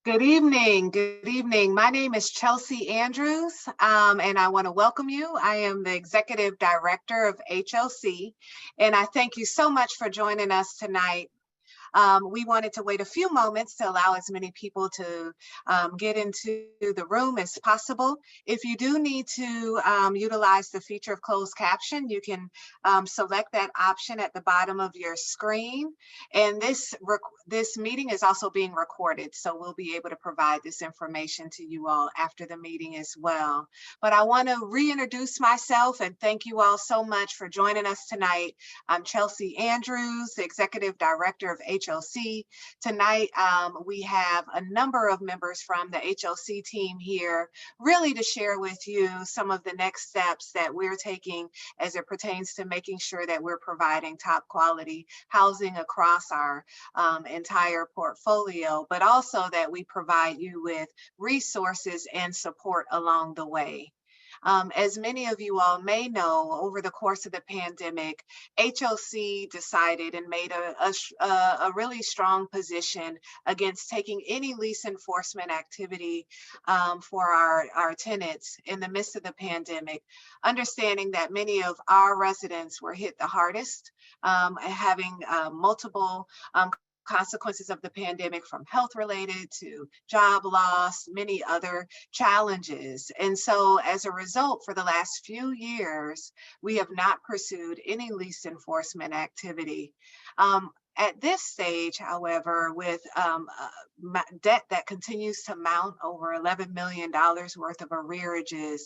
Good evening. Good evening. My name is Chelsea Andrews, and I want to welcome you. I am the Executive Director of HLC, and I thank you so much for joining us tonight. We wanted to wait a few moments to allow as many people to get into the room as possible. If you do need to utilize the feature of closed caption, you can select that option at the bottom of your screen. And this meeting is also being recorded, so we'll be able to provide this information to you all after the meeting as well. But I want to reintroduce myself and thank you all so much for joining us tonight. I'm Chelsea Andrews, the Executive Director of HLC. Tonight, we have a number of members from the HLC team here, really to share with you some of the next steps that we're taking as it pertains to making sure that we're providing top quality housing across our entire portfolio, but also that we provide you with resources and support along the way. As many of you all may know, over the course of the pandemic, HLC decided and made a really strong position against taking any lease enforcement activity for our tenants in the midst of the pandemic, understanding that many of our residents were hit the hardest, having multiple consequences of the pandemic, from health related to job loss, many other challenges. And so as a result, for the last few years, we have not pursued any lease enforcement activity. At this stage, however, with debt that continues to mount, over $11 million worth of arrearages,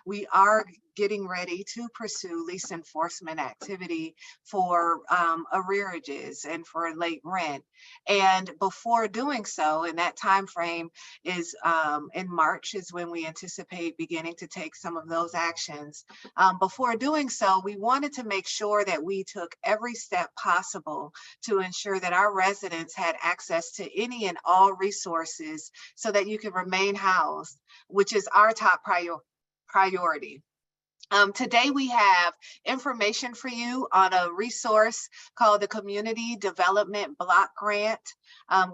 we are getting ready to pursue lease enforcement activity for arrearages and for late rent. And before doing so, and that time frame is in March is when we anticipate beginning to take some of those actions. Before doing so, we wanted to make sure that we took every step possible to ensure that our residents had access to any and all resources so that you can remain housed, which is our top priority. Today we have information for you on a resource called the Community Development Block Grant.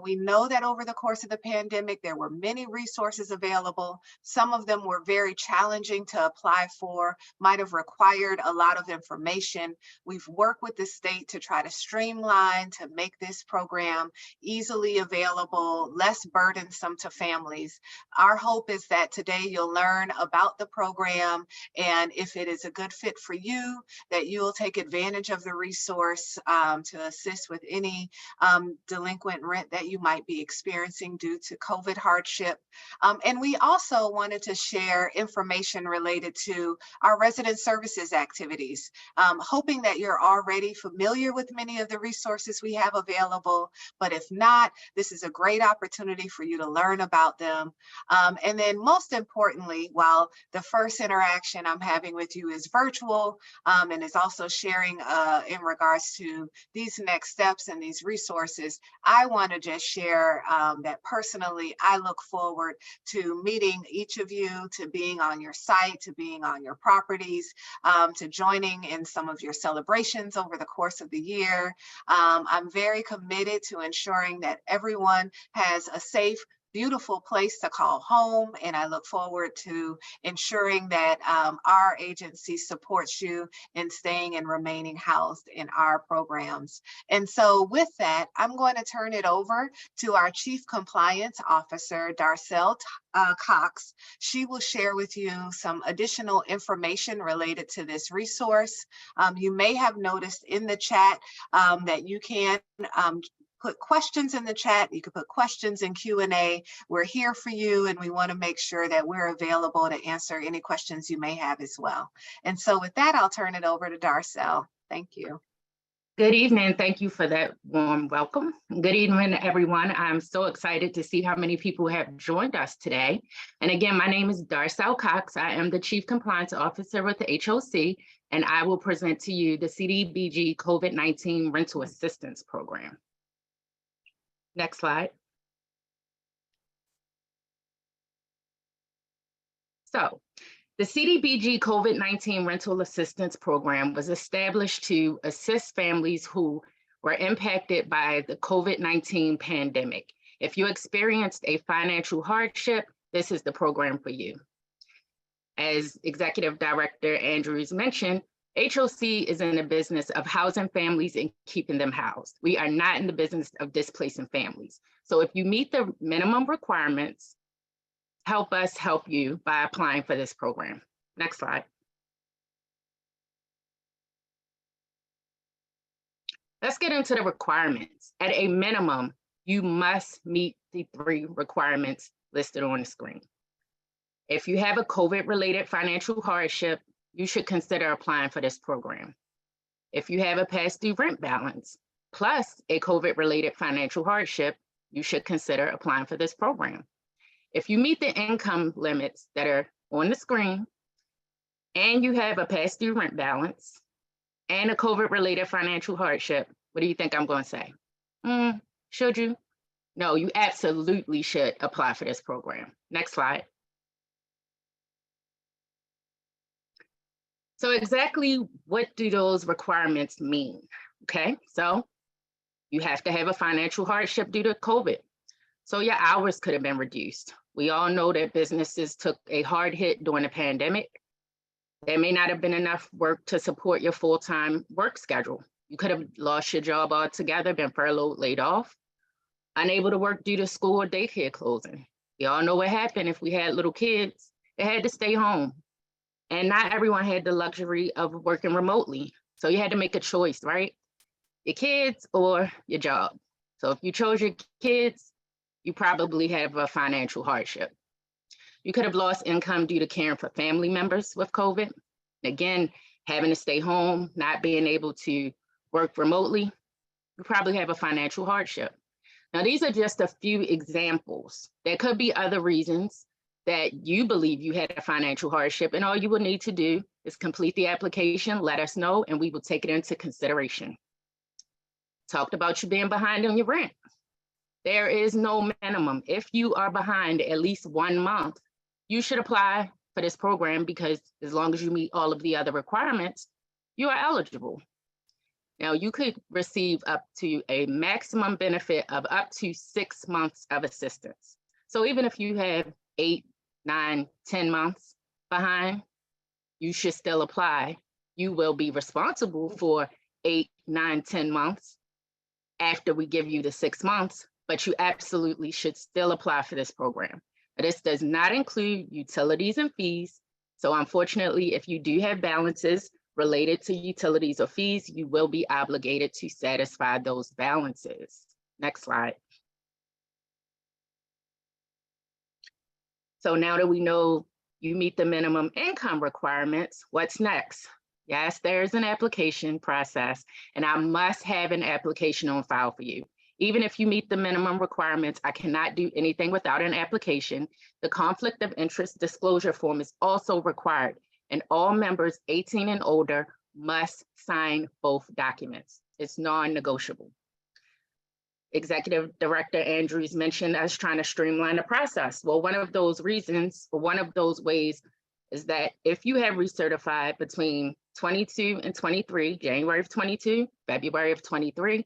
We know that over the course of the pandemic, there were many resources available. Some of them were very challenging to apply for, might have required a lot of information. We've worked with the state to try to streamline, to make this program easily available, less burdensome to families. Our hope is that today you'll learn about the program, and if it is a good fit for you, that you'll take advantage of the resource to assist with any delinquent rent that you might be experiencing due to COVID hardship. And we also wanted to share information related to our resident services activities, hoping that you're already familiar with many of the resources we have available, but if not, this is a great opportunity for you to learn about them. And then most importantly, while the first interaction I'm having with you is virtual and is also sharing in regards to these next steps and these resources, I want to just share that personally, I look forward to meeting each of you, to being on your site, to being on your properties, to joining in some of your celebrations over the course of the year. I'm very committed to ensuring that everyone has a safe, beautiful place to call home, and I look forward to ensuring that our agency supports you in staying and remaining housed in our programs. And so with that, I'm going to turn it over to our Chief Compliance Officer, Darcel Cox. She will share with you some additional information related to this resource. You may have noticed in the chat that you can put questions in the chat. You can put questions in Q&A. We're here for you, and we want to make sure that we're available to answer any questions you may have as well. And so with that, I'll turn it over to Darcel. Thank you. Good evening. Thank you for that warm welcome. Good evening, everyone. I'm so excited to see how many people have joined us today. And again, my name is Darcel Cox. I am the Chief Compliance Officer with the HLC, and I will present to you the CDBG COVID-19 Rental Assistance Program. Next slide. So the CDBG COVID-19 Rental Assistance Program was established to assist families who were impacted by the COVID-19 pandemic If you experienced a financial hardship, this is the program for you. As Executive Director Andrews mentioned, HOC is in the business of housing families and keeping them housed. We are not in the business of displacing families. So if you meet the minimum requirements, help us help you by applying for this program. Next slide. Let's get into the requirements. At a minimum, you must meet the 3 requirements listed on the screen. If you have a COVID-related financial hardship, you should consider applying for this program. If you have a past due rent balance plus a COVID-related financial hardship, you should consider applying for this program. If you meet the income limits that are on the screen and you have a past due rent balance and a COVID-related financial hardship, what do you think I'm going to say? Should you? No, you absolutely should apply for this program. Next slide. So exactly what do those requirements mean? Okay, so you have to have a financial hardship due to COVID. So your hours could have been reduced. We all know that businesses took a hard hit during the pandemic. There may not have been enough work to support your full-time work schedule. You could have lost your job altogether, been furloughed, laid off, unable to work due to school or daycare closing. We all know what happened if we had little kids. They had to stay home. And not everyone had the luxury of working remotely. So you had to make a choice, right? Your kids or your job. So if you chose your kids, you probably have a financial hardship. You could have lost income due to caring for family members with COVID. Again, having to stay home, not being able to work remotely, you probably have a financial hardship. Now, these are just a few examples. There could be other reasons that you believe you had a financial hardship, and all you will need to do is complete the application, let us know, and we will take it into consideration. Talked about you being behind on your rent. There is no minimum. If you are behind at least 1 month, you should apply for this program because as long as you meet all of the other requirements, you are eligible. Now, you could receive up to a maximum benefit of up to 6 months of assistance. So even if you have 8, 9, 10 months behind, you should still apply. You will be responsible for 8, 9, 10 months after we give you the 6 months, but you absolutely should still apply for this program. This does not include utilities and fees. So unfortunately, if you do have balances related to utilities or fees, you will be obligated to satisfy those balances. Next slide. So now that we know you meet the minimum income requirements, what's next? Yes, there's an application process, and I must have an application on file for you. Even if you meet the minimum requirements, I cannot do anything without an application. The conflict of interest disclosure form is also required, and all members 18 and older must sign both documents. It's non-negotiable. Executive Director Andrews mentioned us trying to streamline the process. Well, one of those reasons, or one of those ways, is that if you have recertified between 22 and 23, January of 22, February of 23,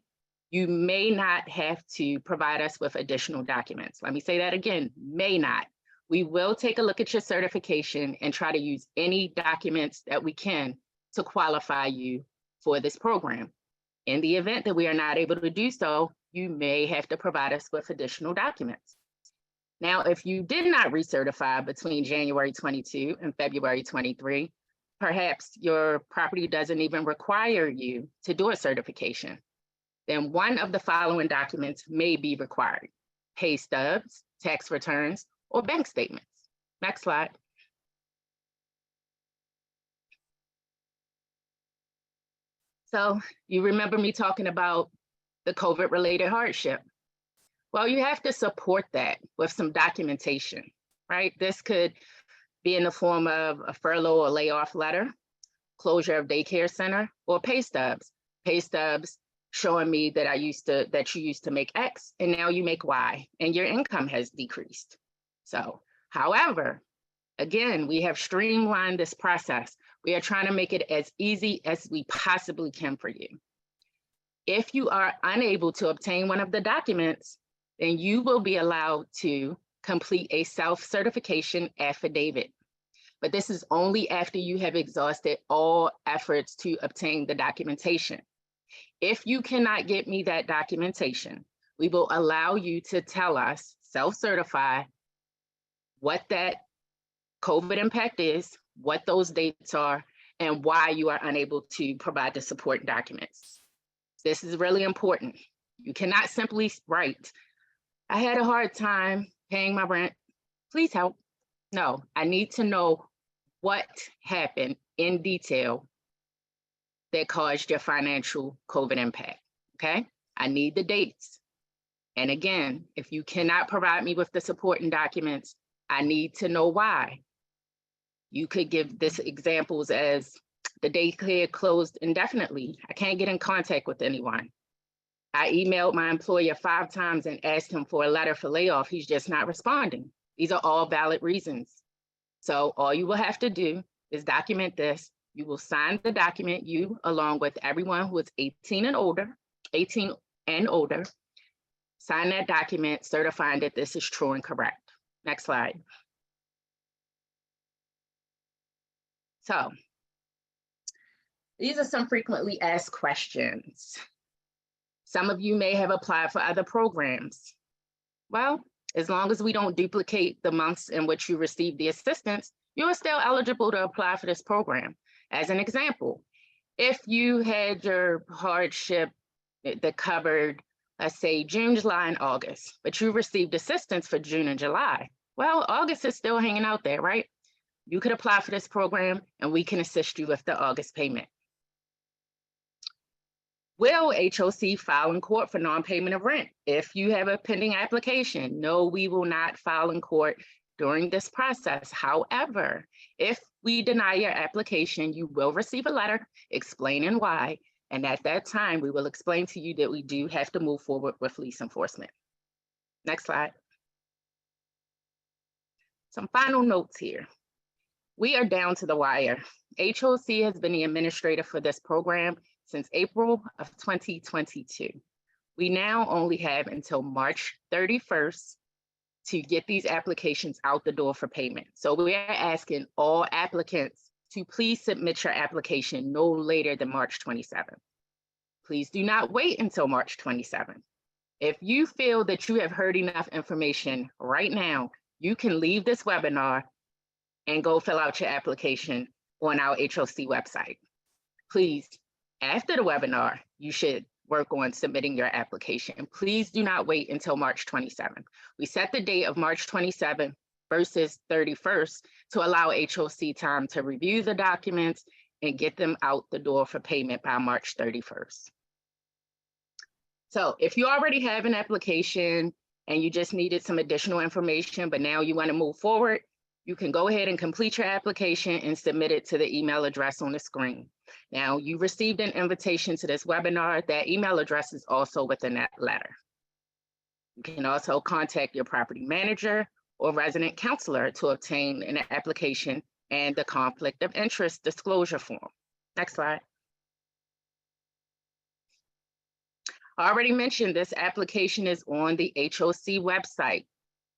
you may not have to provide us with additional documents. Let me say that again, may not. We will take a look at your certification and try to use any documents that we can to qualify you for this program. In the event that we are not able to do so, you may have to provide us with additional documents. Now, if you did not recertify between January 22 and February 23, perhaps your property doesn't even require you to do a certification, then one of the following documents may be required: pay stubs, tax returns, or bank statements. Next slide. So you remember me talking about the COVID-related hardship. Well, you have to support that with some documentation, right? This could be in the form of a furlough or layoff letter, closure of daycare center, or pay stubs. Pay stubs showing me that you used to make X and now you make Y and your income has decreased. So, however, again, we have streamlined this process. We are trying to make it as easy as we possibly can for you. If you are unable to obtain one of the documents, then you will be allowed to complete a self-certification affidavit. But this is only after you have exhausted all efforts to obtain the documentation. If you cannot get me that documentation, we will allow you to tell us, self-certify, what that COVID impact is, what those dates are, and why you are unable to provide the support documents. This is really important. You cannot simply write, I had a hard time paying my rent, please help. No, I need to know what happened in detail that caused your financial COVID impact, okay? I need the dates. And again, if you cannot provide me with the supporting documents, I need to know why. You could give this examples as the daycare closed indefinitely. I can't get in contact with anyone. I emailed my employer 5 times and asked him for a letter for layoff. He's just not responding. These are all valid reasons. So all you will have to do is document this. You will sign the document, you along with everyone who is 18 and older, sign that document certifying that this is true and correct. Next slide. So these are some frequently asked questions. Some of you may have applied for other programs. Well, as long as we don't duplicate the months in which you received the assistance, you are still eligible to apply for this program. As an example, if you had your hardship that covered, let's say, June, July, and August, but you received assistance for June and July, well, August is still hanging out there, right? You could apply for this program and we can assist you with the August payment. Will HOC file in court for non-payment of rent if you have a pending application? No, we will not file in court during this process. However, if we deny your application, you will receive a letter explaining why. And at that time, we will explain to you that we do have to move forward with lease enforcement. Next slide. Some final notes here. We are down to the wire. HOC has been the administrator for this program since April of 2022. We now only have until March 31st to get these applications out the door for payment. So we are asking all applicants to please submit your application no later than March 27th. Please do not wait until March 27th. If you feel that you have heard enough information right now, you can leave this webinar and go fill out your application on our HOC website. Please, after the webinar, you should work on submitting your application. Please do not wait until March 27th. We set the date of March 27th versus 31st to allow HOC time to review the documents and get them out the door for payment by March 31st. So if you already have an application and you just needed some additional information, but now you want to move forward, you can go ahead and complete your application and submit it to the email address on the screen. Now, you received an invitation to this webinar. That email address is also within that letter. You can also contact your property manager or resident counselor to obtain an application and the conflict of interest disclosure form. Next slide. I already mentioned this application is on the HOC website.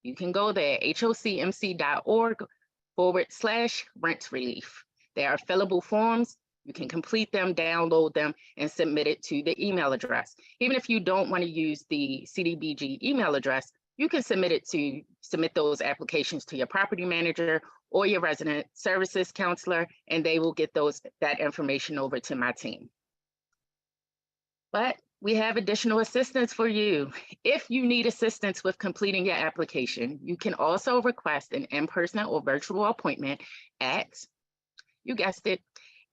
You can go there, hocmc.org/rent relief. There are fillable forms. You can complete them, download them, and submit it to the email address. Even if you don't want to use the CDBG email address, you can submit those applications to your property manager or your resident services counselor, and they will get that information over to my team. But we have additional assistance for you. If you need assistance with completing your application, you can also request an in-person or virtual appointment at, you guessed it,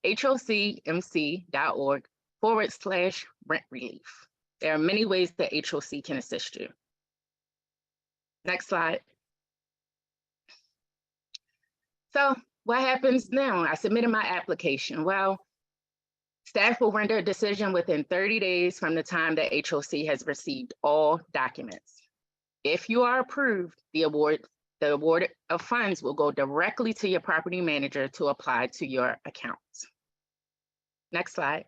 hocmc.org/rent relief. There are many ways that HOC can assist you. Next slide. So what happens now? I submitted my application. Well, staff will render a decision within 30 days from the time that HOC has received all documents. If you are approved, the award of funds will go directly to your property manager to apply to your account. Next slide.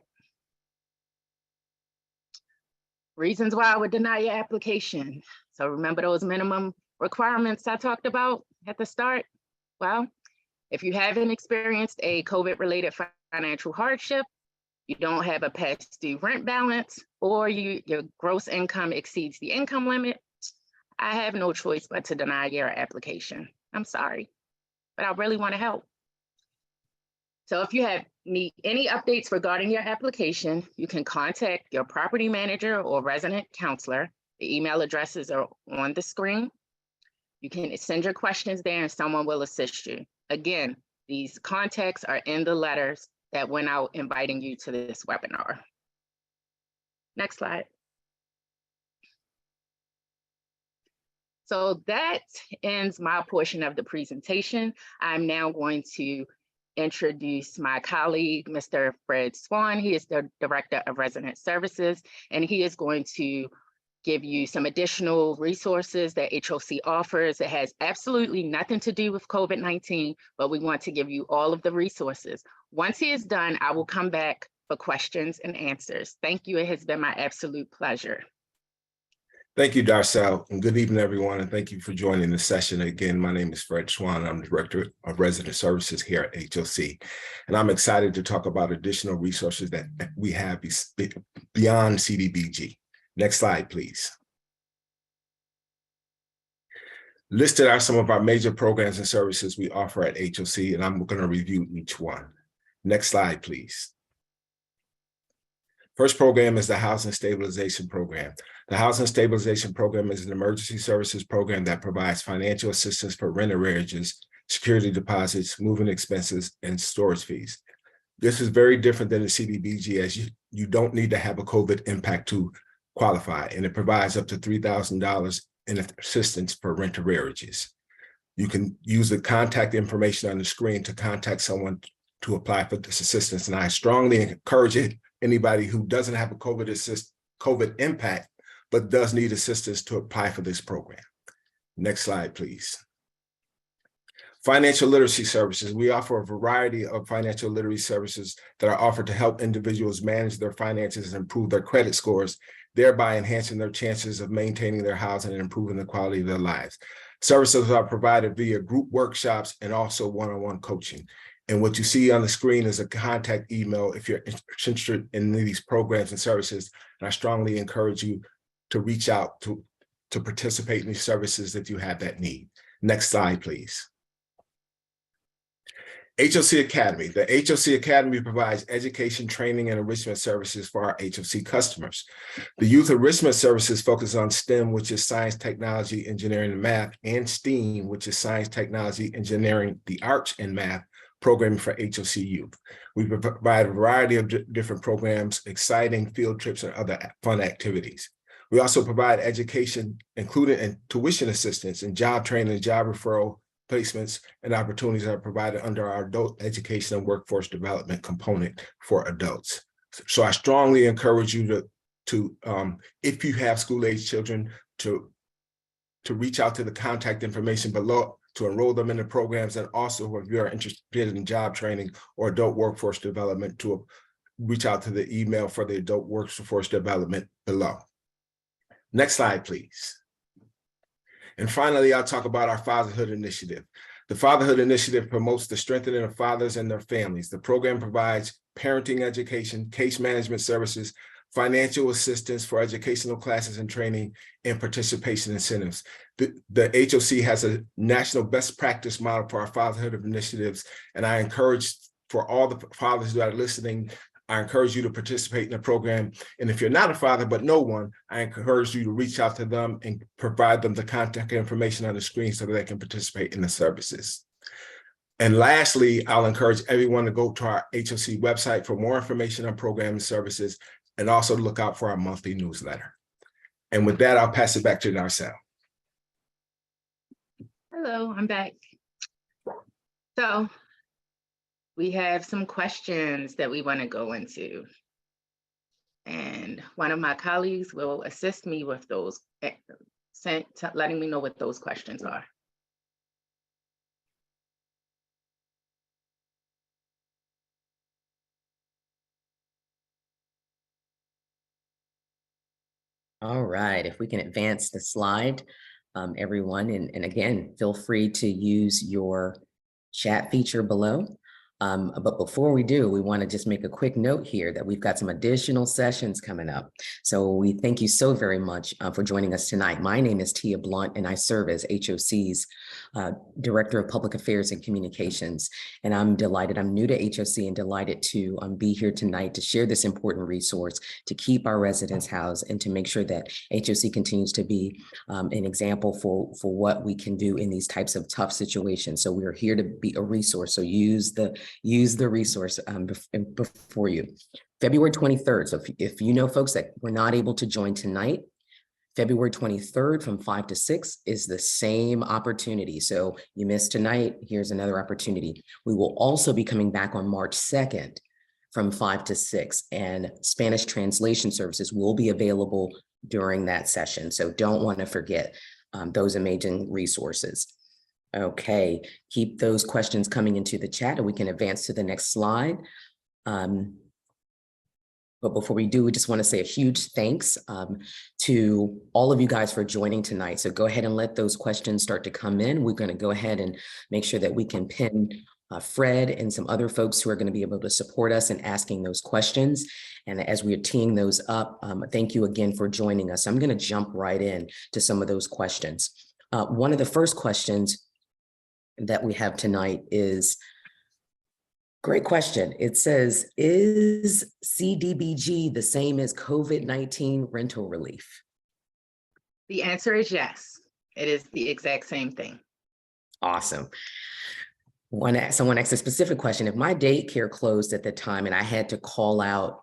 Reasons why I would deny your application. So remember those minimum requirements I talked about at the start? Well, if you haven't experienced a COVID-related financial hardship, you don't have a past due rent balance, or your gross income exceeds the income limit, I have no choice but to deny your application. I'm sorry, but I really want to help. So if you need any updates regarding your application, you can contact your property manager or resident counselor. The email addresses are on the screen. You can send your questions there and someone will assist you. Again, these contacts are in the letters that went out inviting you to this webinar. Next slide. So that ends my portion of the presentation. I'm now going to introduce my colleague, Mr. Fred Swan. He is the Director of Resident Services, and he is going to give you some additional resources that HOC offers. It has absolutely nothing to do with COVID-19, but we want to give you all of the resources. Once he is done, I will come back for questions and answers. Thank you. It has been my absolute pleasure. Thank you, Darcel, and good evening, everyone, and thank you for joining the session. Again, my name is Fred Swan. I'm the Director of Resident Services here at HOC, and I'm excited to talk about additional resources that we have beyond CDBG. Next slide, please. Listed are some of our major programs and services we offer at HOC, and I'm going to review each one. Next slide, please. First program is the Housing Stabilization Program. The Housing Stabilization Program is an emergency services program that provides financial assistance for rent arrearages, security deposits, moving expenses, and storage fees. This is very different than the CDBG, as you don't need to have a COVID impact to qualify, and it provides up to $3,000 in assistance for rent arrearages. You can use the contact information on the screen to contact someone to apply for this assistance, and I strongly encourage anybody who doesn't have a COVID impact but does need assistance to apply for this program. Next slide, please. Financial literacy services. We offer a variety of financial literacy services that are offered to help individuals manage their finances and improve their credit scores, thereby enhancing their chances of maintaining their housing and improving the quality of their lives. Services are provided via group workshops and also one-on-one coaching. And what you see on the screen is a contact email if you're interested in these programs and services. And I strongly encourage you to reach out to participate in these services if you have that need. Next slide, please. HOC Academy. The HOC Academy provides education, training, and enrichment services for our HOC customers. The youth enrichment services focus on STEM, which is science, technology, engineering, and math, and STEAM, which is science, technology, engineering, the arts, and math programming for HOC youth. We provide a variety of different programs, exciting field trips, and other fun activities. We also provide education, including tuition assistance and job training, job referral, placements, and opportunities are provided under our adult education and workforce development component for adults. So I strongly encourage you to if you have school-age children, to reach out to the contact information below to enroll them in the programs, and also if you're interested in job training or adult workforce development, to reach out to the email for the adult workforce development below. Next slide, please. And finally, I'll talk about our Fatherhood Initiative. The Fatherhood Initiative promotes the strengthening of fathers and their families. The program provides parenting education, case management services, financial assistance for educational classes and training, and participation incentives. The HOC has a national best practice model for our fatherhood initiatives, and I encourage for all the fathers that are listening, I encourage you to participate in the program. And if you're not a father but know one, I encourage you to reach out to them and provide them the contact information on the screen so that they can participate in the services. And lastly, I'll encourage everyone to go to our HOC website for more information on program and services, and also look out for our monthly newsletter. And with that, I'll pass it back to Darcel. Hello, I'm back. So we have some questions that we want to go into. And one of my colleagues will assist me with those, letting me know what those questions are. All right, if we can advance the slide, everyone, and again, feel free to use your chat feature below. But before we do, we want to just make a quick note here that we've got some additional sessions coming up. So we thank you so very much for joining us tonight. My name is Tia Blunt, and I serve as HOC's Director of Public Affairs and Communications. And I'm delighted, I'm new to HOC and delighted to be here tonight to share this important resource to keep our residents housed and to make sure that HOC continues to be an example for what we can do in these types of tough situations. So we are here to be a resource. So use the resource before you. February 23rd. So if you know folks that were not able to join tonight, February 23rd from 5 to 6 is the same opportunity. So you missed tonight, here's another opportunity. We will also be coming back on March 2nd from 5 to 6, and Spanish translation services will be available during that session. So don't want to forget those amazing resources. Okay, keep those questions coming into the chat and we can advance to the next slide. But before we do, we just want to say a huge thanks to all of you guys for joining tonight. So go ahead and let those questions start to come in. We're going to go ahead and make sure that we can pin Fred and some other folks who are going to be able to support us in asking those questions. And as we are teeing those up, thank you again for joining us. I'm going to jump right in to some of those questions. One of the first questions that we have tonight is, great question. It says, is CDBG the same as COVID-19 rental relief? The answer is yes. It is the exact same thing. Awesome. Someone asked a specific question. If my daycare closed at the time and I had to call out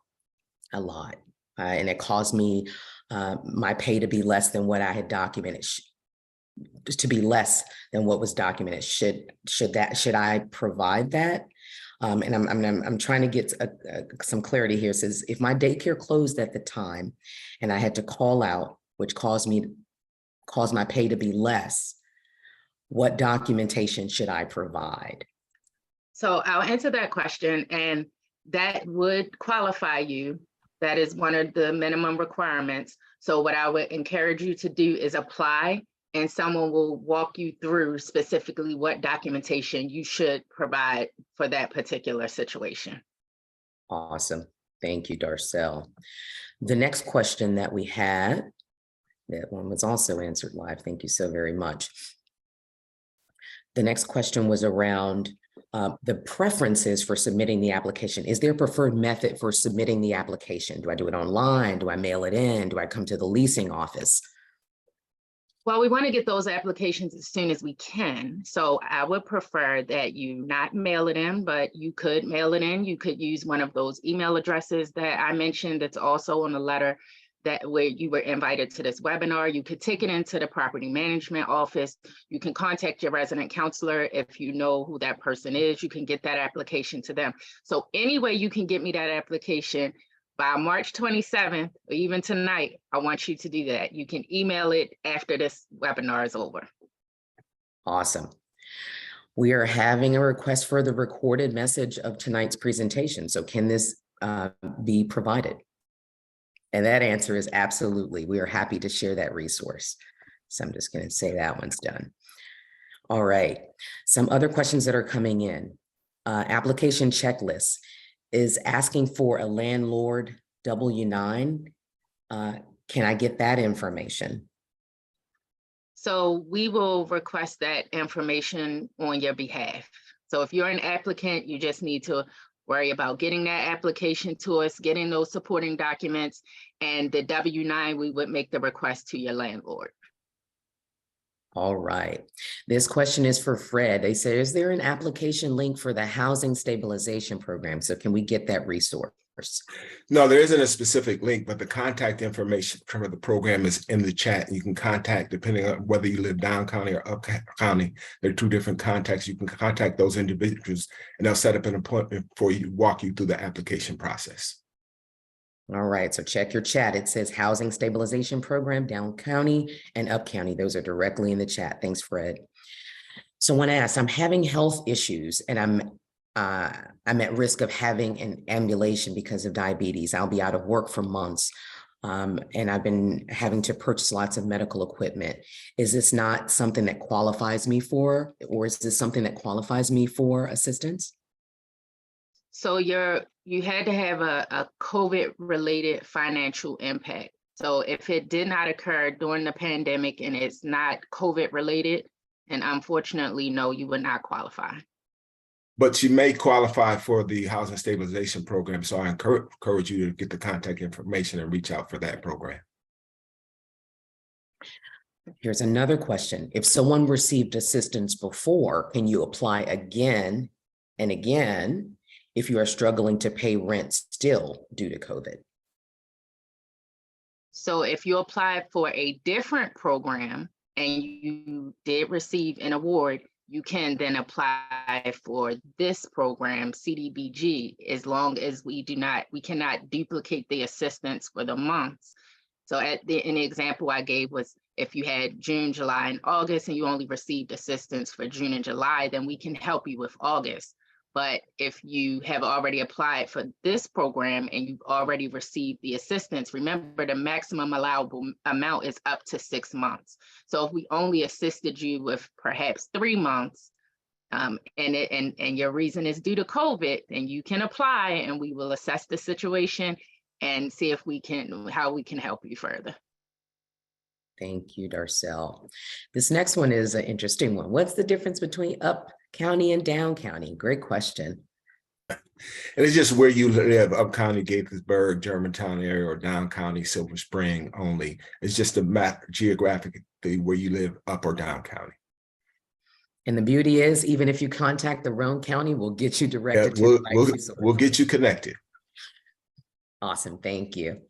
a lot and it caused me my pay to be less than what I had documented, to be less than what was documented, should I provide that? And I'm trying to get some clarity here. It says, if my daycare closed at the time and I had to call out, which caused my pay to be less, what documentation should I provide? So I'll answer that question, and that would qualify you. That is one of the minimum requirements. So what I would encourage you to do is apply, and someone will walk you through specifically what documentation you should provide for that particular situation. Awesome. Thank you, Darcel. The next question that we had, that one was also answered live. Thank you so very much. The next question was around the preferences for submitting the application. Is there a preferred method for submitting the application? Do I do it online? Do I mail it in? Do I come to the leasing office? Well, we want to get those applications as soon as we can. So I would prefer that you not mail it in, but you could mail it in. You could use one of those email addresses that I mentioned. That's also on the letter that where you were invited to this webinar. You could take it into the property management office. You can contact your resident counselor if you know who that person is. You can get that application to them. So any way you can get me that application by March 27th, or even tonight, I want you to do that. You can email it after this webinar is over. Awesome. We are having a request for the recorded message of tonight's presentation. So can this be provided? And that answer is absolutely. We are happy to share that resource. So I'm just going to say that one's done. All right. Some other questions that are coming in. Application checklist is asking for a landlord W-9. Can I get that information? So we will request that information on your behalf. So if you're an applicant, you just need to worry about getting that application to us, getting those supporting documents, and the W-9, we would make the request to your landlord. All right. This question is for Fred. They say, is there an application link for the housing stabilization program? So can we get that resource? No, there isn't a specific link, but the contact information for the program is in the chat. You can contact, depending on whether you live down county or up county, there are two different contacts. You can contact those individuals and they'll set up an appointment for you, walk you through the application process. All right, so check your chat. It says Housing Stabilization Program, Down County and Up County. Those are directly in the chat. Thanks, Fred. So when asked, I'm having health issues and I'm at risk of having an ambulation because of diabetes. I'll be out of work for months. and I've been having to purchase lots of medical equipment. Is this not something that qualifies me for, or is this something that qualifies me for assistance? So you had to have a COVID-related financial impact. So if it did not occur during the pandemic and it's not COVID-related, and unfortunately, no, you would not qualify. But you may qualify for the housing stabilization program. So I encourage you to get the contact information and reach out for that program. Here's another question. If someone received assistance before, can you apply again and again if you are struggling to pay rent still due to COVID? So if you applied for a different program and you did receive an award, you can then apply for this program, CDBG, as long as we cannot duplicate the assistance for the months. So in the example I gave was if you had June, July, and August, and you only received assistance for June and July, then we can help you with August. But if you have already applied for this program and you've already received the assistance, remember the maximum allowable amount is up to 6 months. So if we only assisted you with perhaps 3 months, and your reason is due to COVID, then you can apply and we will assess the situation and see if how we can help you further. Thank you, Darcel. This next one is an interesting one. What's the difference between up county and down county? Great question. And it's just where you live, up county, Gaithersburg, Germantown area, or down county, Silver Spring only. It's just a map geographically where you live, up or down county. And the beauty is, even if you contact the wrong county, we'll get you directed to the right resource. We'll get you connected. Awesome, thank you.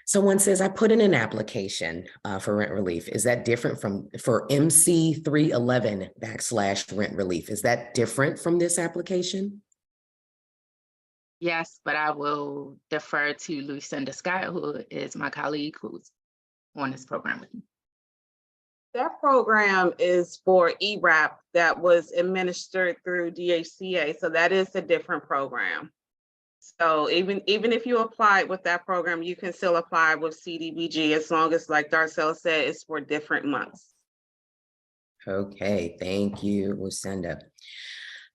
Someone says, I put in an application for rent relief. Is that different for MC 311/rent relief? Is that different from this application? Yes, but I will defer to Lucinda Scott, who is my colleague who's on this program with me. That program is for ERAP that was administered through DHCA. So that is a different program. So even if you applied with that program, you can still apply with CDBG as long as, like Darcel said, it's for different months. Okay, thank you, Lucinda.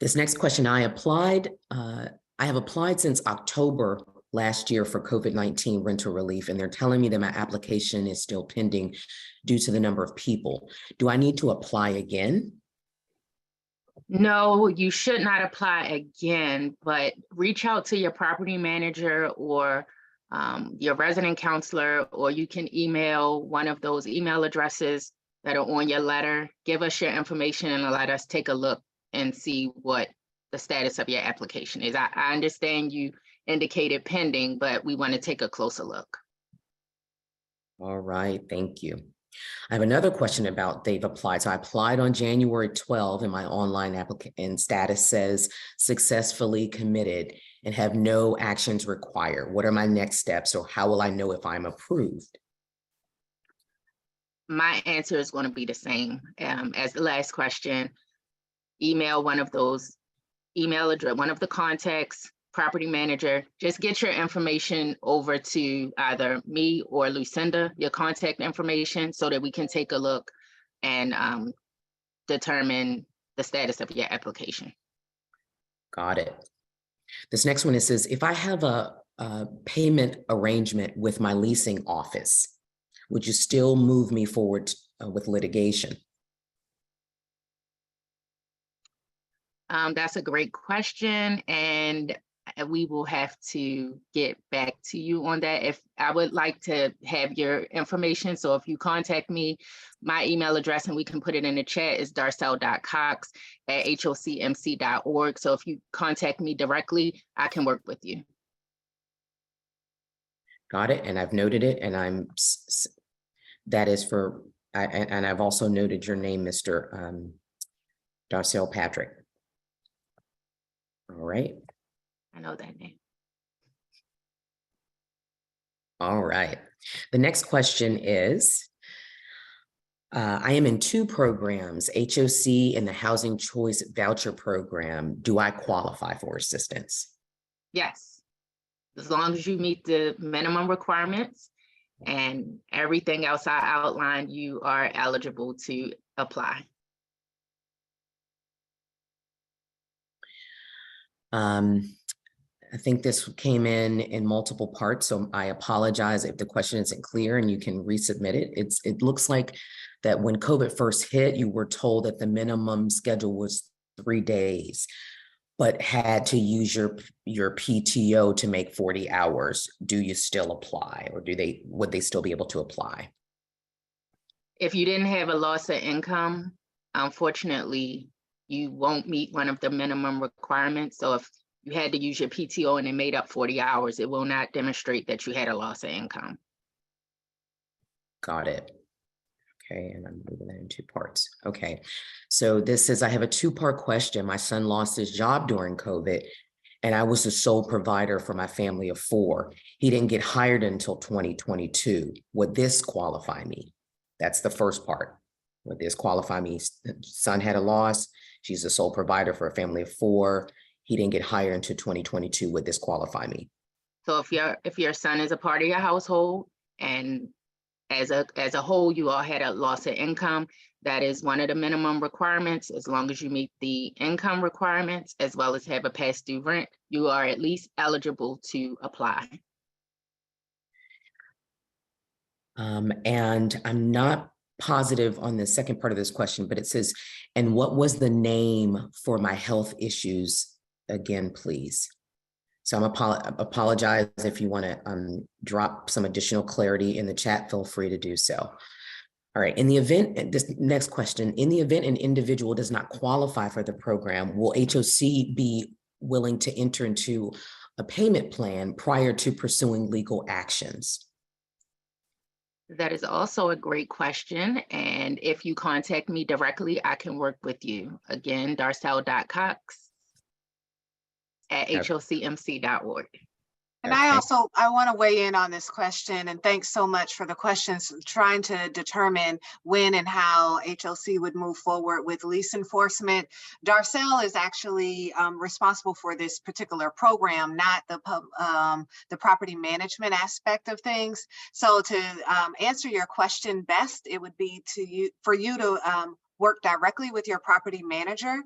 This next question, I have applied since October last year for COVID-19 rental relief, and they're telling me that my application is still pending due to the number of people. Do I need to apply again? No, you should not apply again, but reach out to your property manager or your resident counselor, or you can email one of those email addresses that are on your letter. Give us your information and let us take a look and see what the status of your application is. I understand you indicated pending, but we want to take a closer look. All right, thank you. I have another question about they've applied. So I applied on January 12 and my online application status says successfully committed and have no actions required. What are my next steps, or how will I know if I'm approved? My answer is going to be the same as the last question. Email one of those email address, one of the contacts, property manager. Just get your information over to either me or Lucinda, your contact information, so that we can take a look and determine the status of your application. Got it. This next one, it says, if I have a payment arrangement with my leasing office, would you still move me forward with litigation? That's a great question, and we will have to get back to you on that. If I would like to have your information, so if you contact me, my email address, and we can put it in the chat, is darcel.cox@hocmc.org. So if you contact me directly, I can work with you. Got it, and I've noted it, and that is for, and I've also noted your name, Mr. Darcel Patrick. All right. I know that name. All right. The next question is, I am in 2 programs, HOC and the Housing Choice Voucher Program. Do I qualify for assistance? Yes, as long as you meet the minimum requirements And everything else I outlined, you are eligible to apply. I think this came in multiple parts, so I apologize if the question isn't clear and you can resubmit it. It looks like that when COVID first hit, you were told that the minimum schedule was 3 days, but had to use your PTO to make 40 hours. Do you still apply, or would they still be able to apply? If you didn't have a loss of income, unfortunately, you won't meet one of the minimum requirements. So if you had to use your PTO and it made up 40 hours, it will not demonstrate that you had a loss of income. Got it. Okay, and I'm moving that in 2 parts. Okay, so this says, I have a 2-part question. My son lost his job during COVID, and I was the sole provider for my family of 4. He didn't get hired until 2022. Would this qualify me? That's the first part. Would this qualify me? Son had a loss. She's the sole provider for a family of 4. He didn't get hired until 2022. Would this qualify me? So if your son is a part of your household, and as a whole, you all had a loss of income, that is one of the minimum requirements. As long as you meet the income requirements, as well as have a past due rent, you are at least eligible to apply. And I'm not positive on the second part of this question, but it says, and what was the name for my health issues again, please? So I'm apologize if you want to drop some additional clarity in the chat, feel free to do so. All right, in the event, this next question, in the event an individual does not qualify for the program, will HOC be willing to enter into a payment plan prior to pursuing legal actions? That is also a great question. And if you contact me directly, I can work with you. Again, darcel.cox@hocmc.org. And Okay. I want to weigh in on this question, and thanks so much for the questions, trying to determine when and how HLC would move forward with lease enforcement. Darcel is actually responsible for this particular program, not the property management aspect of things. So to answer your question best, it would be for you to work directly with your property manager.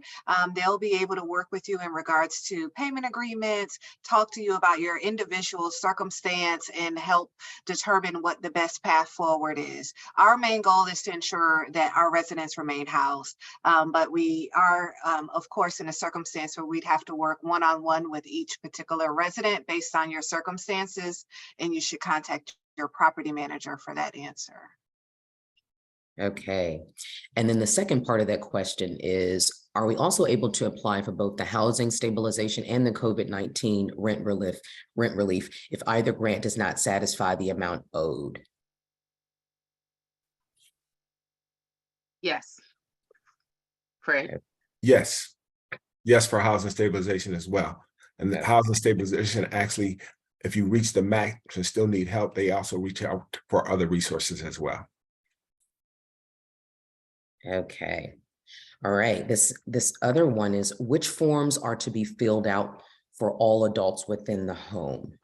They'll be able to work with you in regards to payment agreements, talk to you about your individual circumstance, and help determine what the best path forward is. Our main goal is to ensure that our residents remain housed, but we are, of course, in a circumstance where we'd have to work one-on-one with each particular resident based on your circumstances, and you should contact your property manager for that answer. Okay. And then the second part of that question is, are we also able to apply for both the housing stabilization and the COVID-19 rent relief if either grant does not satisfy the amount owed? Yes. Fred? Yes. Yes, for housing stabilization as well. And the housing stabilization, actually, if you reach the max and still need help, they also reach out for other resources as well. Okay. All right. This other one is, which forms are to be filled out for all adults within the home?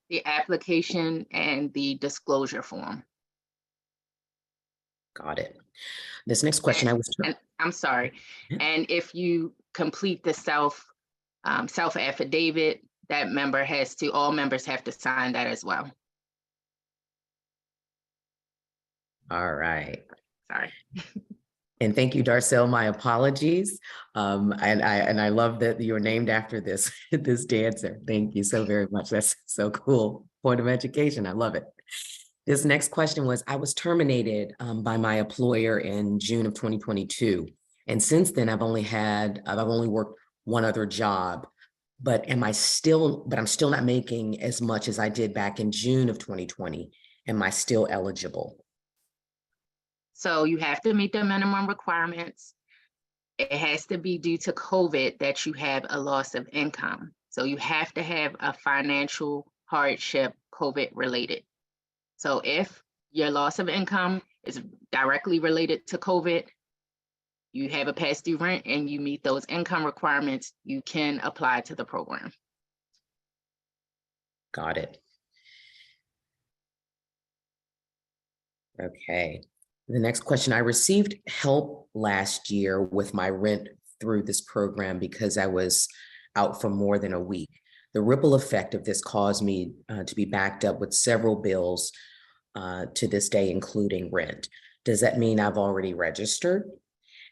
The application and the disclosure form. Got it. This next question, and I'm sorry. And if you complete the self affidavit, that all members have to sign that as well. All right. Sorry. And thank you, Darcel. My apologies. And I love that you're named after this dancer. Thank you so very much. That's so cool. Point of education. I love it. This next question was, I was terminated by my employer in June of 2022. And since then, I've only worked one other job, but I'm still not making as much as I did back in June of 2020. Am I still eligible? So you have to meet the minimum requirements. It has to be due to COVID that you have a loss of income. So you have to have a financial hardship COVID related. So if your loss of income is directly related to COVID, you have a past due rent and you meet those income requirements, you can apply to the program. Got it. Okay. The next question, I received help last year with my rent through this program because I was out for more than a week. The ripple effect of this caused me to be backed up with several bills to this day, including rent. Does that mean I've already registered?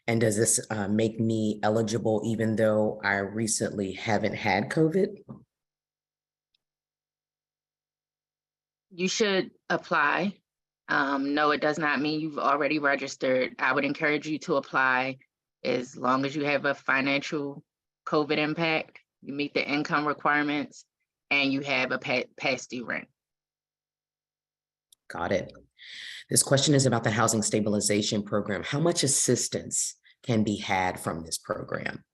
And does this make me eligible even though I recently haven't had COVID? You should apply. No, it does not mean you've already registered. I would encourage you to apply as long as you have a financial COVID impact, you meet the income requirements, and you have a past due rent. Got it. This question is about the housing stabilization program. How much assistance can be had from this program?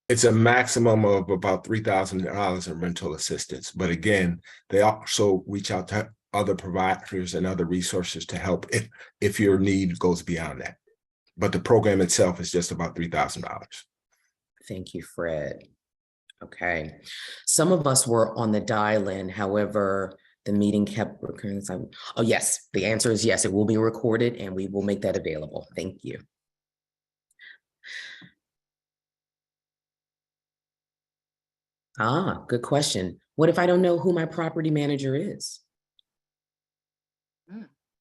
It's a maximum of about $3,000 in rental assistance. But again, they also reach out to other providers and other resources to help if your need goes beyond that. But the program itself is just about $3,000. Thank you, Fred. Okay. Some of us were on the dial-in, however, the meeting kept recurring. Oh, yes, the answer is yes, it will be recorded and we will make that available. Thank you. Ah, good question. What if I don't know who my property manager is?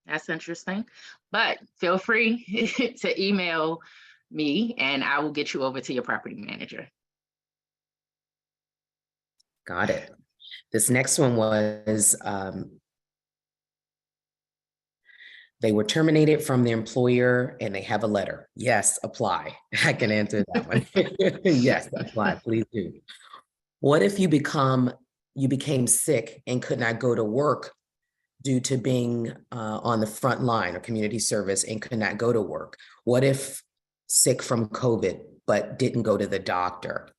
That's interesting, but feel free to email me and I will get you over to your property manager. Got it. This next one was, they were terminated from their employer and they have a letter. Yes, apply. I can answer that one. Yes, apply, please do. What if you became sick and could not go to work due to being on the front line or community service and could not go to work? What if sick from COVID, but didn't go to the doctor?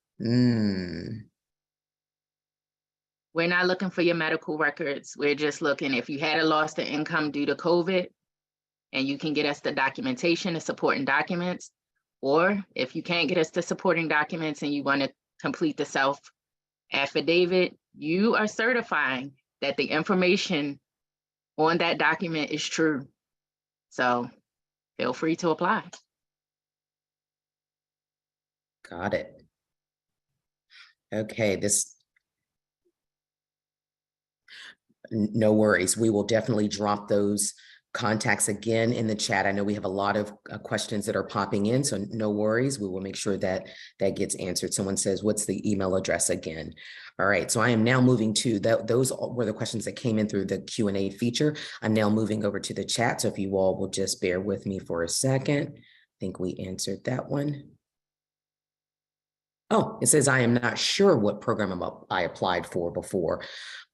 We're not looking for your medical records. We're just looking if you had a loss to income due to COVID and you can get us the documentation, the supporting documents, or if you can't get us the supporting documents and you want to complete the self-affidavit, you are certifying that the information on that document is true. So feel free to apply. Got it. Okay, no worries. We will definitely drop those contacts again in the chat. I know we have a lot of questions that are popping in, so no worries. We will make sure that that gets answered. Someone says, what's the email address again? All right, so I am now moving to, those were the questions that came in through the Q&A feature. I'm now moving over to the chat. So if you all will just bear with me for a second. I think we answered that one. Oh, it says, I am not sure what program I applied for before,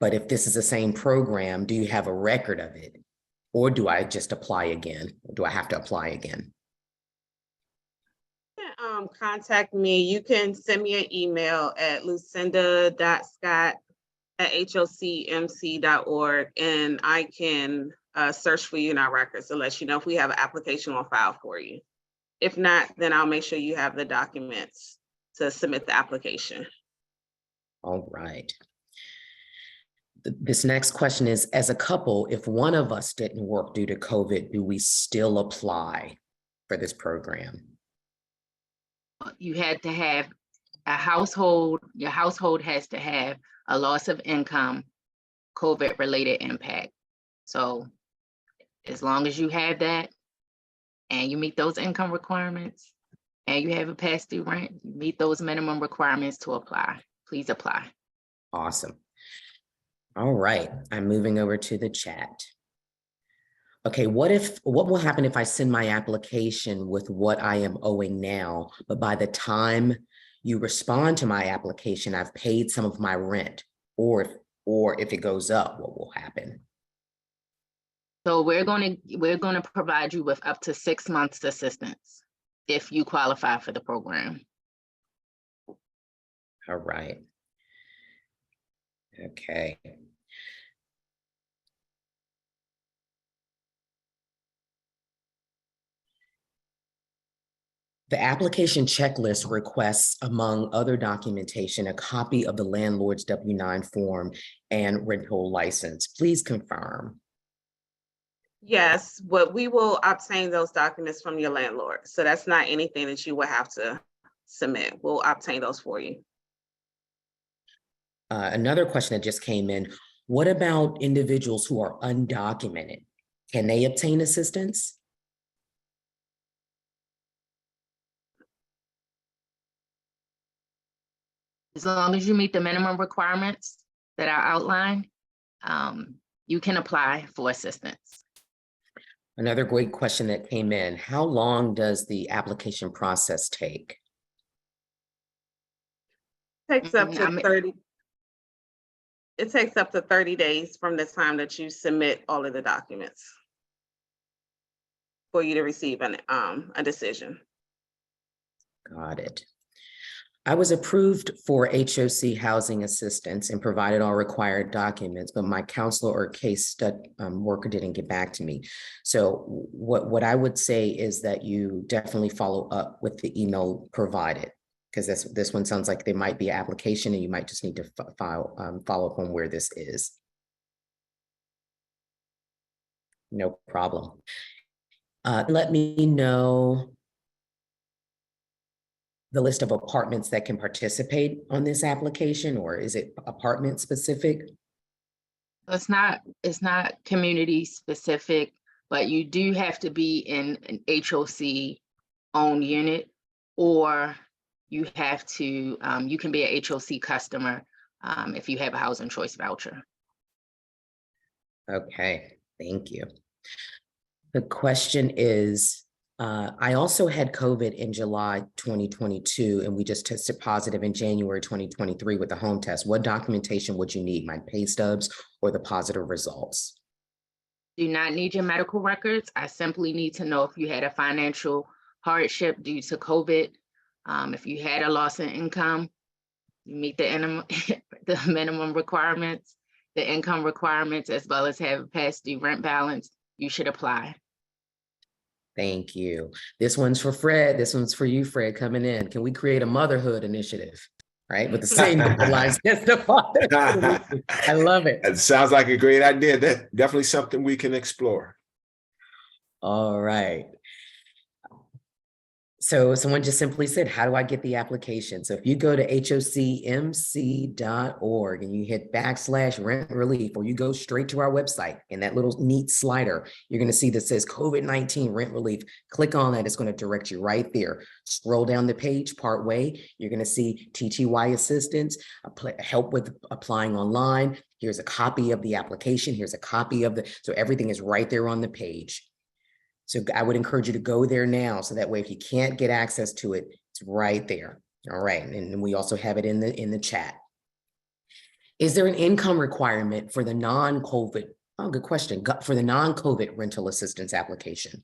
but if this is the same program, do you have a record of it? Or do I just apply again? Do I have to apply again? Contact me. You can send me an email at lucinda.scott@hocmc.org and I can search for you in our records to let you know if we have an application on file for you. If not, then I'll make sure you have the documents to submit the application. All right. This next question is, as a couple, if one of us didn't work due to COVID, do we still apply for this program? You had to have a household, your household has to have a loss of income, COVID related impact. So as long as you have that and you meet those income requirements and you have a past due rent, you meet those minimum requirements to apply. Please apply. Awesome. All right, I'm moving over to the chat. Okay, what will happen if I send my application with what I am owing now, but by the time you respond to my application, I've paid some of my rent, or if it goes up, what will happen? So we're going to provide you with up to 6 months assistance if you qualify for the program. All right. Okay. The application checklist requests, among other documentation, a copy of the landlord's W-9 form and rental license. Please confirm. Yes, but we will obtain those documents from your landlord. So that's not anything that you will have to submit. We'll obtain those for you. Another question that just came in, what about individuals who are undocumented? Can they obtain assistance? As long as you meet the minimum requirements that are outlined, you can apply for assistance. Another great question that came in, how long does the application process take? Takes up to I mean- 30. It takes up to 30 days from the time that you submit all of the documents for you to receive a decision. Got it. I was approved for HOC housing assistance and provided all required documents, but my counselor or case worker didn't get back to me. So what I would say is that you definitely follow up with the email provided, because this one sounds like there might be an application and you might just need to follow up on where this is. No problem. Let me know the list of apartments that can participate on this application, or is it apartment specific? It's not community specific, but you do have to be in an HOC owned unit, or you have to, you can be a HOC customer if you have a housing choice voucher. Okay, thank you. The question is, I also had COVID in July 2022, and we just tested positive in January 2023 with the home test. What documentation would you need? My pay stubs or the positive results? Do not need your medical records. I simply need to know if you had a financial hardship due to COVID. If you had a loss in income, you meet the minimum requirements, the income requirements, as well as have a past due rent balance, you should apply. Thank you. This one's for Fred. This one's for you, Fred, coming in. Can we create a motherhood initiative, right? With the same deadlines as the father. I love it. That sounds like a great idea. That definitely something we can explore. All right. So someone just simply said, how do I get the application? So if you go to hocmc.org and you hit /rent relief, or you go straight to our website and that little neat slider, you're going to see that says COVID-19 rent relief. Click on that. It's going to direct you right there. Scroll down the page part way. You're going to see TTY assistance, help with applying online. Here's a copy of the application. Here's a copy of so everything is right there on the page. So I would encourage you to go there now, so that way if you can't get access to it, it's right there. All right, and we also have it in the chat. Is there an income requirement for the non-COVID? Oh, good question. For the non-COVID rental assistance application?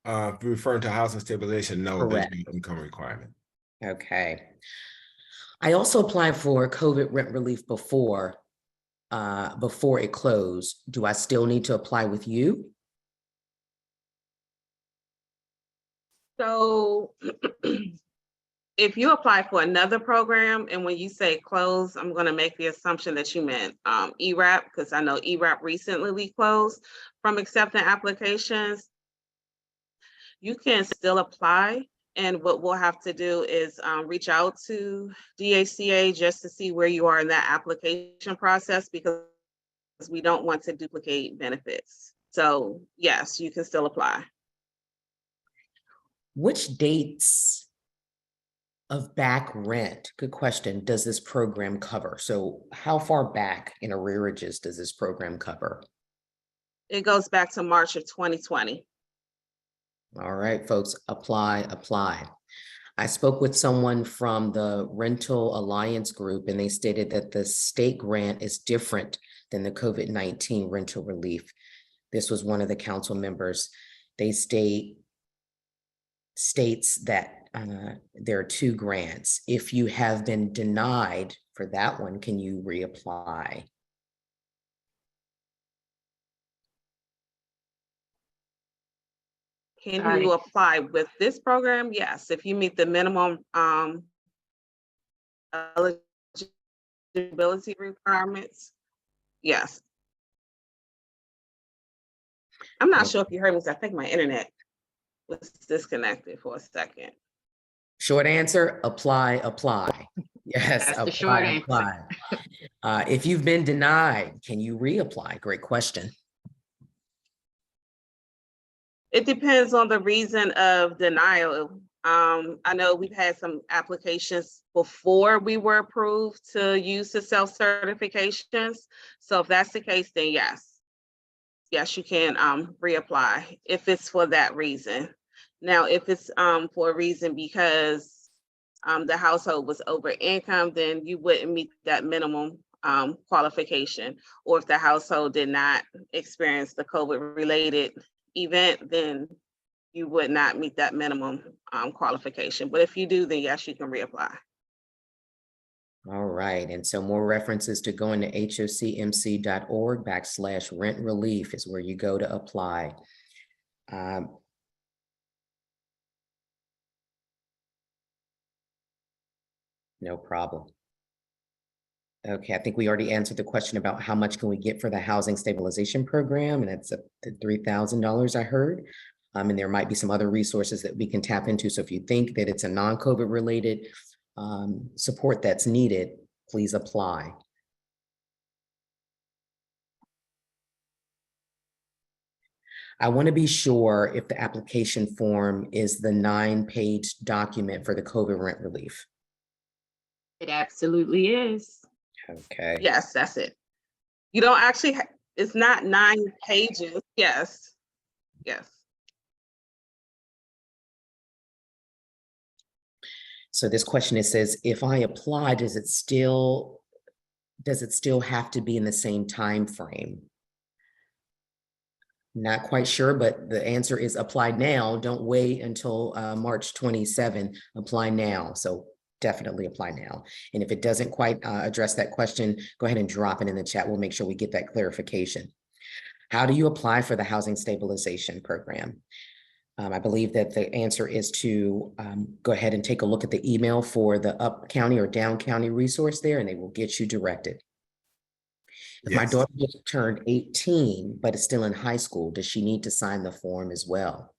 Referring to housing stabilization, no, there's Correct. no income requirement. Okay. I also applied for COVID rent relief before it closed. Do I still need to apply with you? So if you apply for another program, and when you say close, I'm going to make the assumption that you meant ERAP, because I know ERAP recently closed from accepting applications. You can still apply, and what we'll have to do is reach out to DHCA just to see where you are in that application process, because we don't want to duplicate benefits. So yes, you can still apply. Which dates of back rent, good question, does this program cover? So how far back in arrearages does this program cover? It goes back to March of 2020. All right, folks, apply. I spoke with someone from the Rental Alliance Group, and they stated that the state grant is different than the COVID-19 rental relief. This was one of the council members. They states that there are two grants. If you have been denied for that one, can you reapply? Can you apply with this program? Yes, if you meet the minimum eligibility requirements. Yes. I'm not Okay. sure if you heard me, 'cause I think my internet was disconnected for a second. Short answer, apply, apply. Yes, That's the short apply, answer. apply. If you've been denied, can you reapply? Great question. It depends on the reason of denial. I know we've had some applications before we were approved to use the self-certifications. So if that's the case, then yes. Yes, you can reapply if it's for that reason. Now, if it's for a reason because the household was over income, then you wouldn't meet that minimum qualification. Or if the household did not experience the COVID-related event, then you would not meet that minimum qualification. But if you do, then yes, you can reapply. All right, and so more references to going to hocmc.org/rent relief is where you go to apply. No problem. Okay, I think we already answered the question about how much can we get for the housing stabilization program, and that's up to $3,000 I heard. And there might be some other resources that we can tap into. So if you think that it's a non-COVID related support that's needed, please apply. I want to be sure if the application form is the 9-page document for the COVID rent relief. It absolutely is. Okay. Yes, that's it. You don't actually, it's not 9 pages. Yes, yes. So this question, it says, if I apply, does it still have to be in the same time frame? Not quite sure, but the answer is apply now. Don't wait until March 27. Apply now. So definitely apply now. And if it doesn't quite address that question, go ahead and drop it in the chat. We'll make sure we get that clarification. How do you apply for the housing stabilization program? I believe that the answer is to go ahead and take a look at the email for the up county or down county resource there, and they will get you directed. If my Yes. daughter just turned 18, but is still in high school, does she need to sign the form as well?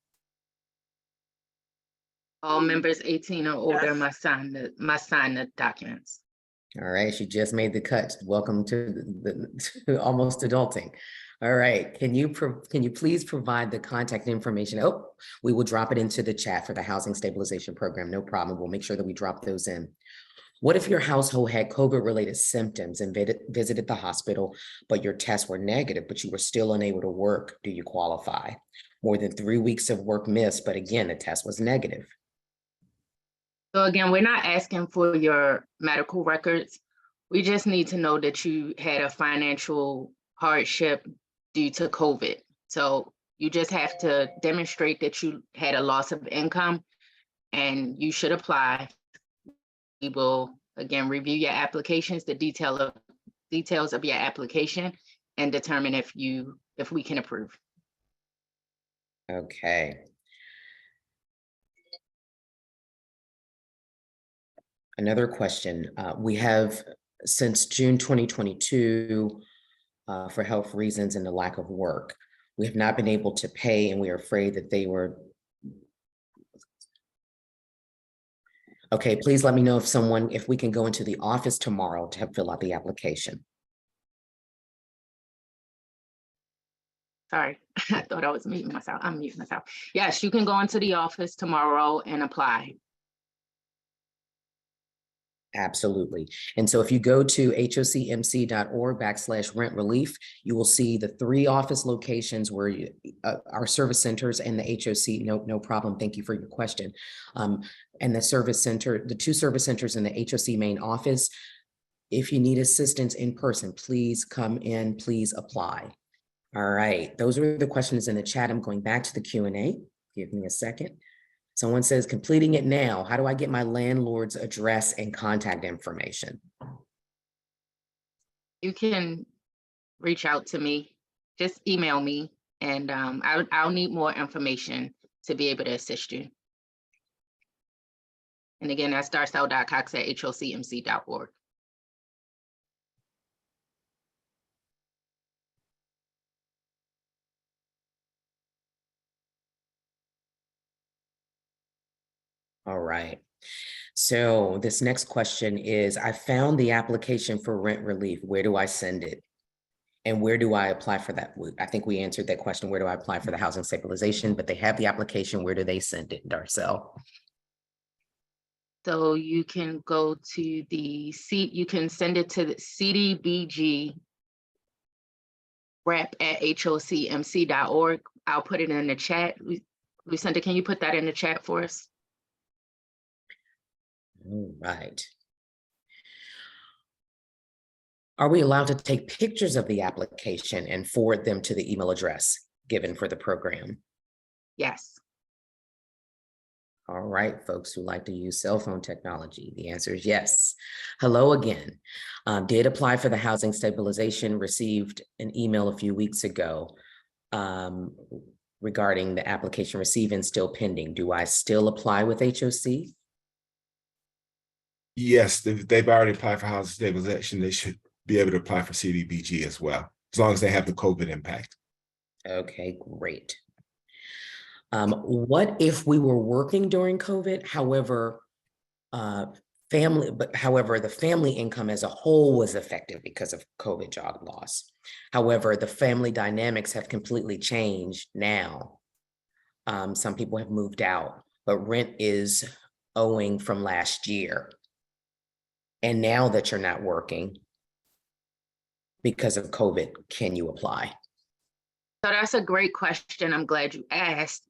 All members 18 or older Yes. must sign the documents. All right, she just made the cut. Welcome to to almost adulting. All right, can you please provide the contact information? Oh, we will drop it into the chat for the housing stabilization program. No problem. We'll make sure that we drop those in. What if your household had COVID-related symptoms and visited the hospital, but your tests were negative, but you were still unable to work? Do you qualify? More than 3 weeks of work missed, but again, the test was negative. So again, we're not asking for your medical records. We just need to know that you had a financial hardship due to COVID. So you just have to demonstrate that you had a loss of income and you should apply. We will, again, review your applications, the details of your application, and determine if we can approve. Okay. Another question. We have, since June 2022, for health reasons and the lack of work, we have not been able to pay, and we are afraid that they were. Okay, please let me know if we can go into the office tomorrow to fill out the application. Sorry, I thought I was muting myself. I'm muting myself. Yes, you can go into the office tomorrow and apply. Absolutely. And so if you go to hocmc.org/rent relief, you will see the 3 office locations where our service centers and the HOC, no problem. Thank you for your question. And the service center, the 2 service centers in the HOC main office. If you need assistance in person, please come in, please apply. All right, those are the questions in the chat. I'm going back to the Q&A. Give me a second. Someone says, completing it now. How do I get my landlord's address and contact information? You can reach out to me, just email me, and I'll need more information to be able to assist you. And again, that's darsal.cox@hocmc.org. All right. So this next question is, I found the application for rent relief. Where do I send it? And where do I apply for that? I think we answered that question. Where do I apply for the housing stabilization? But they have the application. Where do they send it, Darcel? So you can go to the you can send it to the CDBG rep@hocmc.org. I'll put it in the chat. Lucinda, can you put that in the chat for us? All right. Are we allowed to take pictures of the application and forward them to the email address given for the program? Yes. All right, folks who like to use cell phone technology, the answer is yes. Hello again. Did apply for the housing stabilization, received an email a few weeks ago regarding the application received and still pending. Do I still apply with HOC? Yes, they've already applied for housing stabilization. They should be able to apply for CDBG as well, as long as they have the COVID impact. Okay, great. What if we were working during COVID, however, the family income as a whole was affected because of COVID job loss. However, the family dynamics have completely changed now. Some people have moved out, but rent is owing from last year. And now that you're not working because of COVID, can you apply? So that's a great question. I'm glad you asked.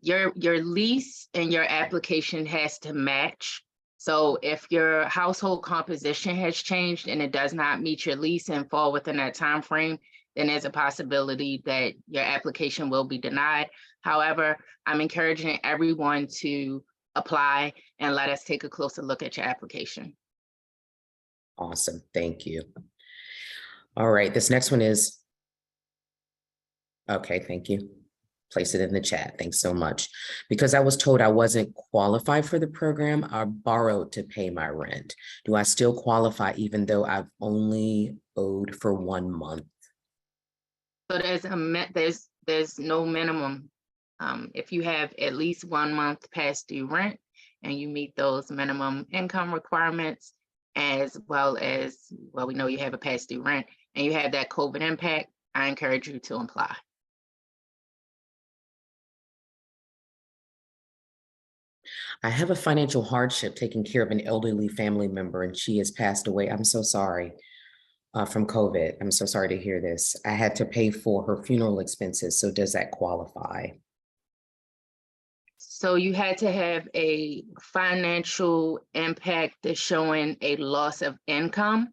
Your lease and your application has to match. So if your household composition has changed and it does not meet your lease and fall within that time frame, then there's a possibility that your application will be denied. However, I'm encouraging everyone to apply and let us take a closer look at your application. Awesome, thank you. All right, this next one is, okay, thank you. Place it in the chat, thanks so much. Because I was told I wasn't qualified for the program, I borrowed to pay my rent. Do I still qualify even though I've only owed for 1 month? So there's no minimum. If you have at least 1 month past due rent and you meet those minimum income requirements, as well as, well, we know you have a past due rent and you have that COVID impact, I encourage you to apply. I have a financial hardship taking care of an elderly family member and she has passed away. I'm so sorry from COVID. I'm so sorry to hear this. I had to pay for her funeral expenses. So does that qualify? So you had to have a financial impact that's showing a loss of income.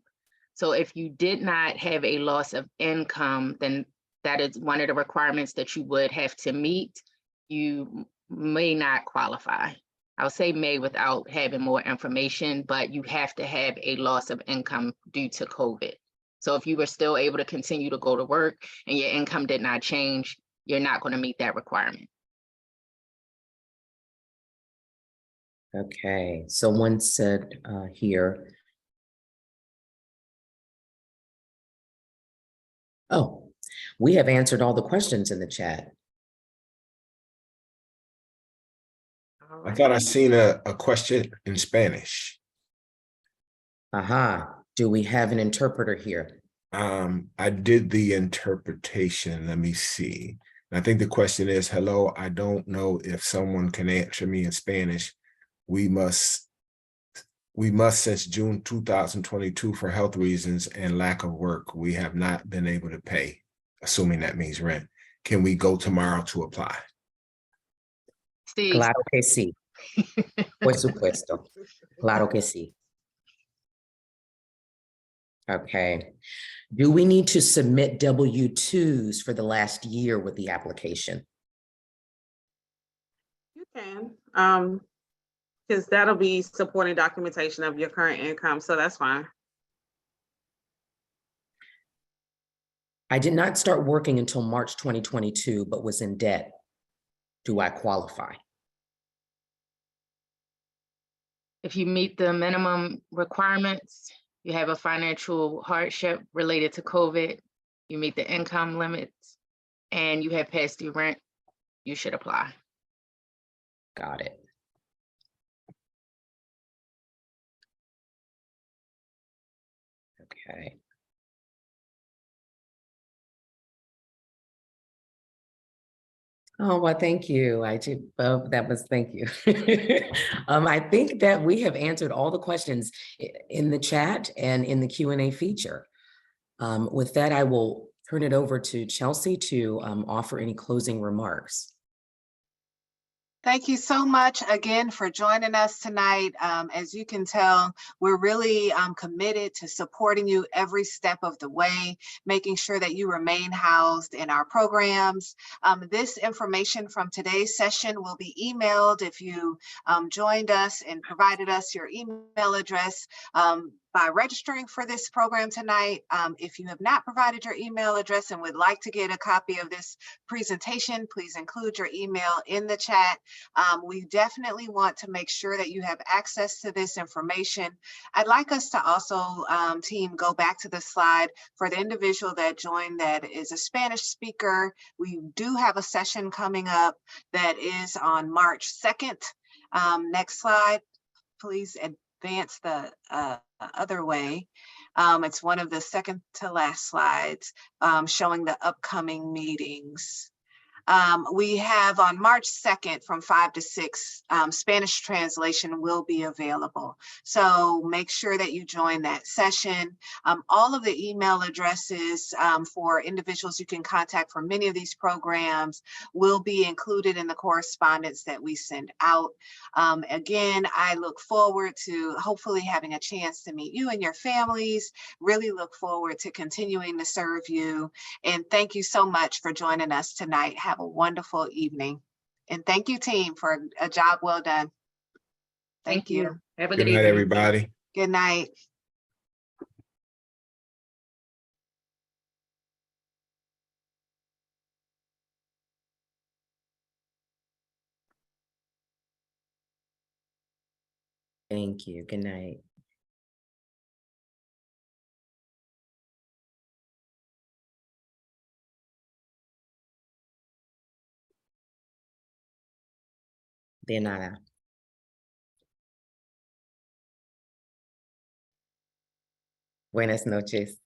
So if you did not have a loss of income, then that is one of the requirements that you would have to meet. You may not qualify. I'll say may without having more information, but you have to have a loss of income due to COVID. So if you were still able to continue to go to work and your income did not change, you're not going to meet that requirement. Okay, someone said here. Oh, we have answered all the questions in the chat. I thought I seen a question in Spanish. Aha, do we have an interpreter here? I did the interpretation. Let me see. I think the question is, hello, I don't know if someone can answer me in Spanish. We must since June 2022 for health reasons and lack of work, we have not been able to pay, assuming that means rent. Can we go tomorrow to apply? Sí. Claro que sí. Por supuesto. Claro que sí. Okay. Do we need to submit W-2s for the last year with the application? You can, because that'll be supporting documentation of your current income, so that's fine. I did not start working until March 2022, but was in debt. Do I qualify? If you meet the minimum requirements, you have a financial hardship related to COVID, you meet the income limits, and you have past due rent, you should apply. Got it. Okay. Oh, well, thank you. I did, that was, thank you. I think that we have answered all the questions in the chat and in the Q&A feature. With that, I will turn it over to Chelsea to offer any closing remarks. Thank you so much again for joining us tonight. As you can tell, we're really committed to supporting you every step of the way, making sure that you remain housed in our programs. This information from today's session will be emailed if you joined us and provided us your email address by registering for this program tonight. If you have not provided your email address and would like to get a copy of this presentation, please include your email in the chat. We definitely want to make sure that you have access to this information. I'd like us to also, team, go back to the slide for the individual that joined that is a Spanish speaker. We do have a session coming up that is on March 2nd. Next slide, please advance the other way. It's one of the second to last slides showing the upcoming meetings. We have on March 2nd from 5 to 6, Spanish translation will be available. So make sure that you join that session. All of the email addresses for individuals you can contact for many of these programs will be included in the correspondence that we send out. Again, I look forward to hopefully having a chance to meet you and your families. Really look forward to continuing to serve you. And thank you so much for joining us tonight. Have a wonderful evening. And thank you, team, for a job well done. Thank you. Have a Good good night, evening. everybody. Good night. Thank you. Good night. De nada. Buenas noches.